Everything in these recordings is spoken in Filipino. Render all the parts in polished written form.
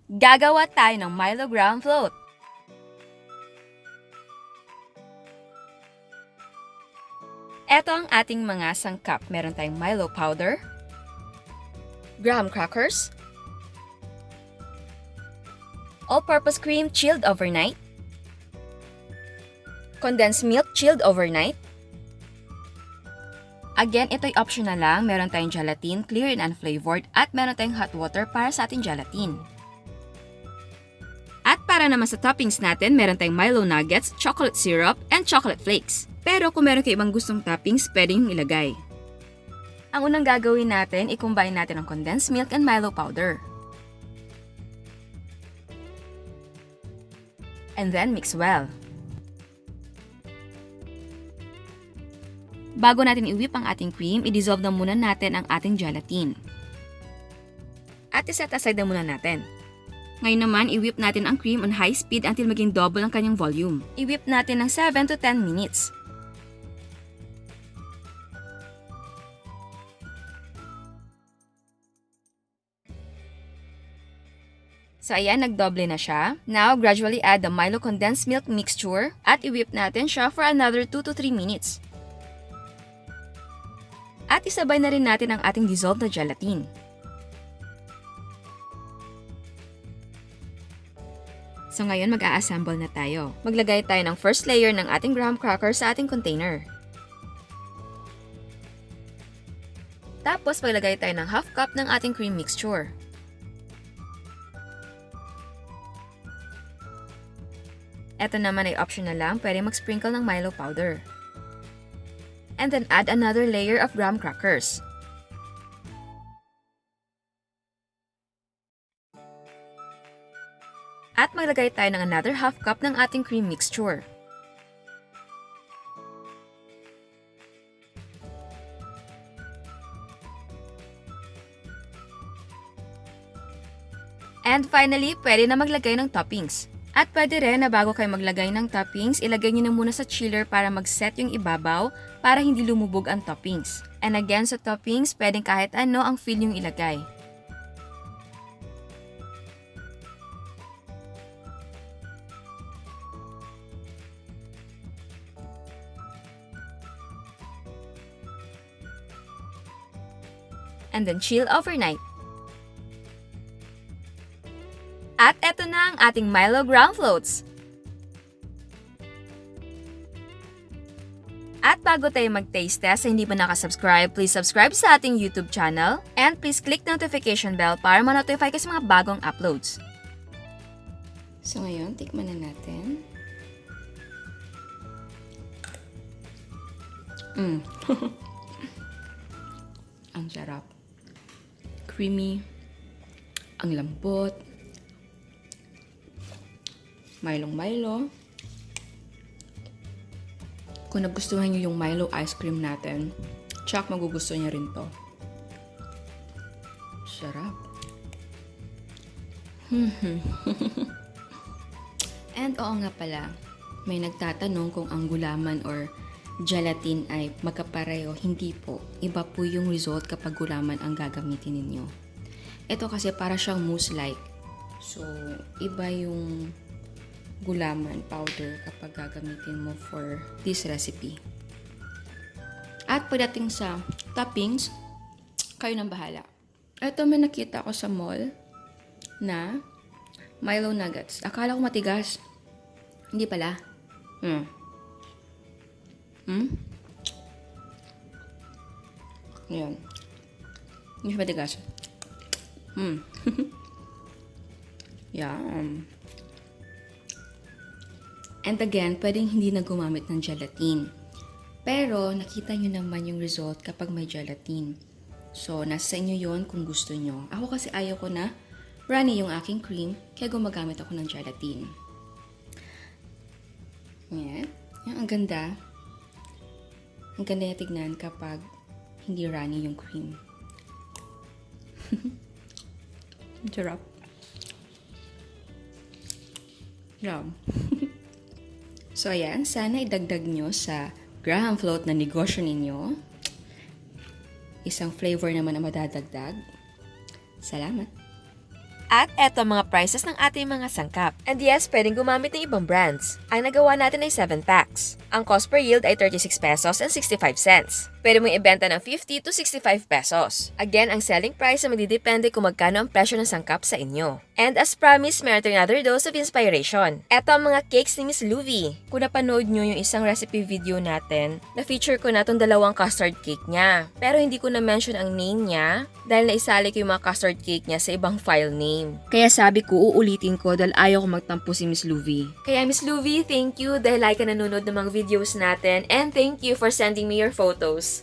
Gagawa tayo ng Milo Graham Float. Ito ang ating mga sangkap. Meron tayong Milo Powder, graham crackers, all-purpose cream chilled overnight, condensed milk chilled overnight. Again, ito'y optional lang. Meron tayong gelatine, clear and unflavored, at meron tayong hot water para sa ating gelatin. At para naman sa toppings natin, meron tayong Milo nuggets, chocolate syrup, and chocolate flakes. Pero kung meron kayo ibang gustong toppings, pwede yung ilagay. Ang unang gagawin natin, i-combine natin ang condensed milk and Milo powder. And then mix well. Bago natin i-whip ang ating cream, i-dissolve na muna natin ang ating gelatin. At i-set aside na muna natin. Ngayon naman, i-whip natin ang cream on high speed until maging double ang kanyang volume. I-whip natin ng 7 to 10 minutes. So ayan, nagdoble na siya. Now, gradually add the Milo-condensed milk mixture at i-whip natin siya for another 2 to 3 minutes. At isabay na rin natin ang ating dissolved na gelatin. So ngayon, mag-a-assemble na tayo. Maglagay tayo ng first layer ng ating graham cracker sa ating container. Tapos, maglagay tayo ng half cup ng ating cream mixture. Ito naman ay optional lang, pwede mag-sprinkle ng Milo powder. And then add another layer of graham crackers. At maglagay tayo ng another half cup ng ating cream mixture. And finally, pwede na maglagay ng toppings. At pwede rin na bago kayo maglagay ng toppings, ilagay nyo na muna sa chiller para mag-set yung ibabaw para hindi lumubog ang toppings. And again, sa toppings, pwedeng kahit ano ang fill yung ilagay. And then chill overnight. At eto na ang ating Milo Graham Floats. At bago tayo mag-taste test, sa hindi pa nakasubscribe, please subscribe sa ating YouTube channel and please click notification bell para ma-notify ka sa mga bagong uploads. So ngayon, tikman na natin. Ang sarap. Creamy. Ang lambot. Milo. Kung nagustuhan nyo yung Milo ice cream natin, tsak magugustuhan nyo rin to. Sarap. And oo nga pala, may nagtatanong kung ang gulaman or gelatin ay magkapareho. Hindi po. Iba po yung result kapag gulaman ang gagamitin ninyo. Ito kasi para siyang mousse-like. So, iba yung gulaman powder kapag gagamitin mo for this recipe. At pagdating sa toppings, kayo nang bahala. Ito may nakita ko sa mall na Milo nuggets. Akala ko matigas. Hindi pala. Ayan. Hindi siya matigas. Yum. And again, pwedeng hindi na gumamit ng gelatin. Pero, nakita nyo naman yung result kapag may gelatin. So, nasa inyo yon kung gusto nyo. Ako kasi ayaw ko na runny yung aking cream, kaya gumagamit ako ng gelatin. Yan. Yan, ang ganda. Ang ganda niya tignan kapag hindi runny yung cream. Sarap. Yum. So, ayan. Sana idagdag nyo sa Graham Float na negosyo ninyo. Isang flavor naman ang madadagdag. Salamat. At eto ang mga prices ng ating mga sangkap. And yes, pwedeng gumamit ng ibang brands. Ang nagawa natin ay 7 packs. Ang cost per yield ay 36 pesos and 65 cents. Pwede mong ibenta ng 50 to 65 pesos. Again, ang selling price ay magdidepende kung magkano ang presyo ng sangkap sa inyo. And as promised, meron tayong another dose of inspiration. Eto ang mga cakes ni Miss Luvi. Kung napanood nyo yung isang recipe video natin, na-feature ko na itong dalawang custard cake niya. Pero hindi ko na-mention ang name niya dahil naisali ko yung mga custard cake niya sa ibang file name. Kaya sabi ko, uulitin ko dahil ayaw ko magtampo si Miss Luvi. Kaya Miss Luvi, thank you dahil like ka nanonood ng mga videos natin and thank you for sending me your photos.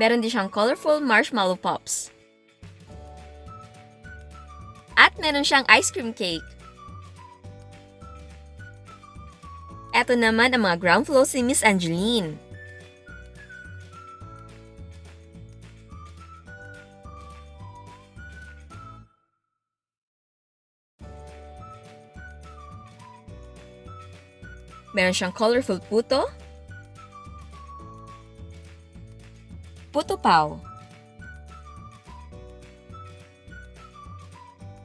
Meron din siyang colorful marshmallow pops. At meron siyang ice cream cake. Eto naman ang mga ground floats ni Miss Angeline. Meron siyang colorful puto. Puto pao.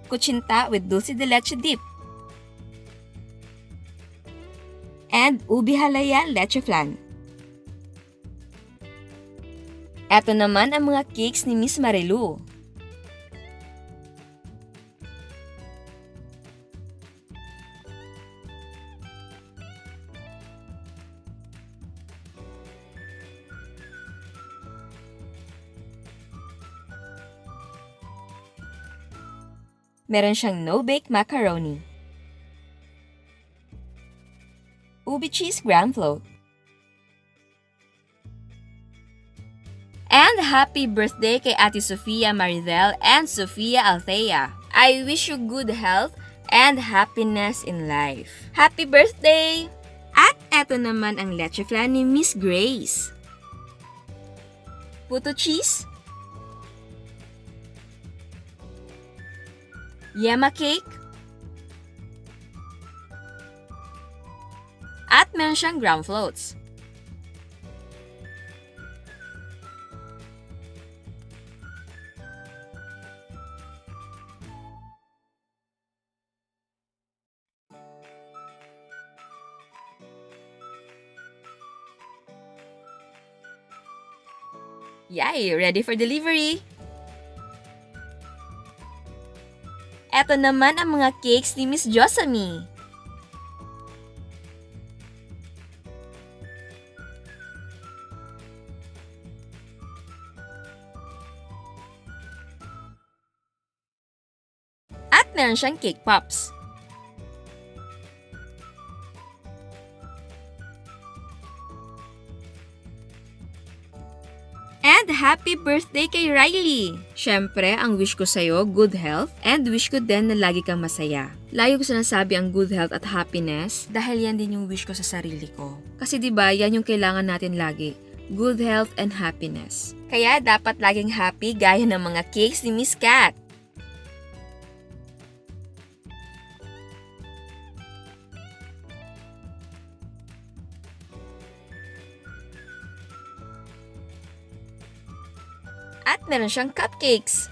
Kuchinta with dulce de leche dip. And ubi halaya leche flan. Eto naman ang mga cakes ni Miss Marilu. Meron siyang no-bake macaroni. Ubi cheese graham float. And happy birthday kay Ate Sofia Maridel and Sofia Althea. I wish you good health and happiness in life. Happy birthday! At eto naman ang leche flan ni Miss Grace. Puto cheese. Yema cake. At meron siyang ground floats. Yay! Ready for delivery! Eto naman ang mga cakes ni Miss Josami. At meron siyang cake pops. And happy birthday kay Riley! Syempre, ang wish ko sa'yo, good health, and wish ko din na lagi kang masaya. Lagi ko sinasabi ang good health at happiness dahil yan din yung wish ko sa sarili ko. Kasi 'di ba, yan yung kailangan natin lagi, good health and happiness. Kaya dapat laging happy gaya ng mga cakes ni Miss Kat. At meron siyang cupcakes.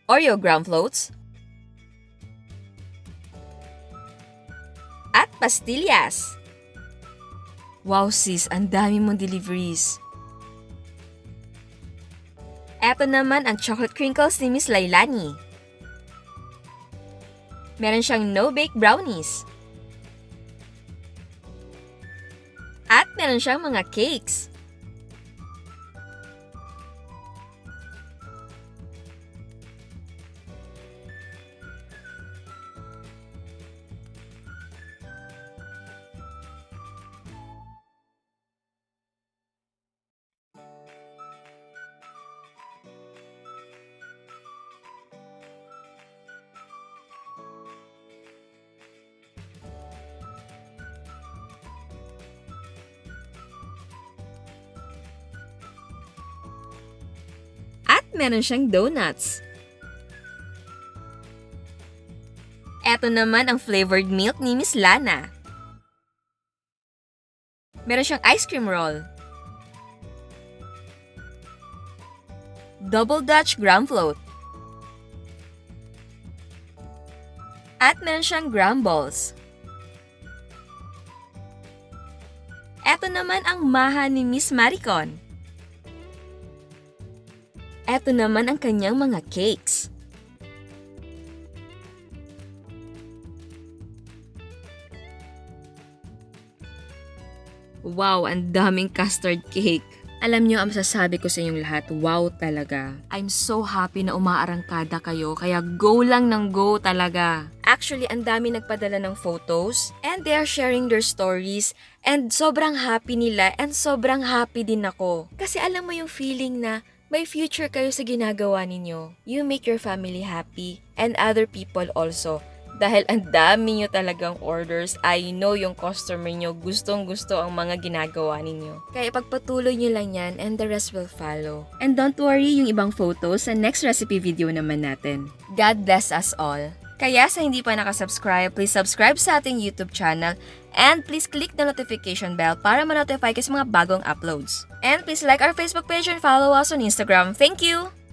Oreo ground floats. At pastillas. Wow sis, ang dami mong deliveries. Eto naman ang chocolate crinkles ni Miss Lailani. Meron siyang no-bake brownies. At meron siyang mga cakes. At meron siyang donuts. Eto naman ang flavored milk ni Miss Lana. Meron siyang ice cream roll. Double Dutch Graham Float. At meron siyang graham balls. Eto naman ang maha ni Miss Maricon. Eto naman ang kanyang mga cakes. Wow, ang daming custard cake. Alam nyo, ang masasabi ko sa inyong lahat, wow talaga. I'm so happy na umaarangkada kayo, kaya go lang ng go talaga. Actually, ang dami nagpadala ng photos, and they are sharing their stories, and sobrang happy nila, and sobrang happy din ako. Kasi alam mo yung feeling na may future kayo sa ginagawa ninyo. You make your family happy, and other people also. Dahil ang dami nyo talagang orders, I know yung customer nyo gustong-gusto ang mga ginagawa ninyo. Kaya pagpatuloy nyo lang yan and the rest will follow. And don't worry, yung ibang photos sa next recipe video naman natin. God bless us all. Kaya sa hindi pa nakasubscribe, please subscribe sa ating YouTube channel and please click the notification bell para ma-notify ka sa mga bagong uploads. And please like our Facebook page and follow us on Instagram. Thank you!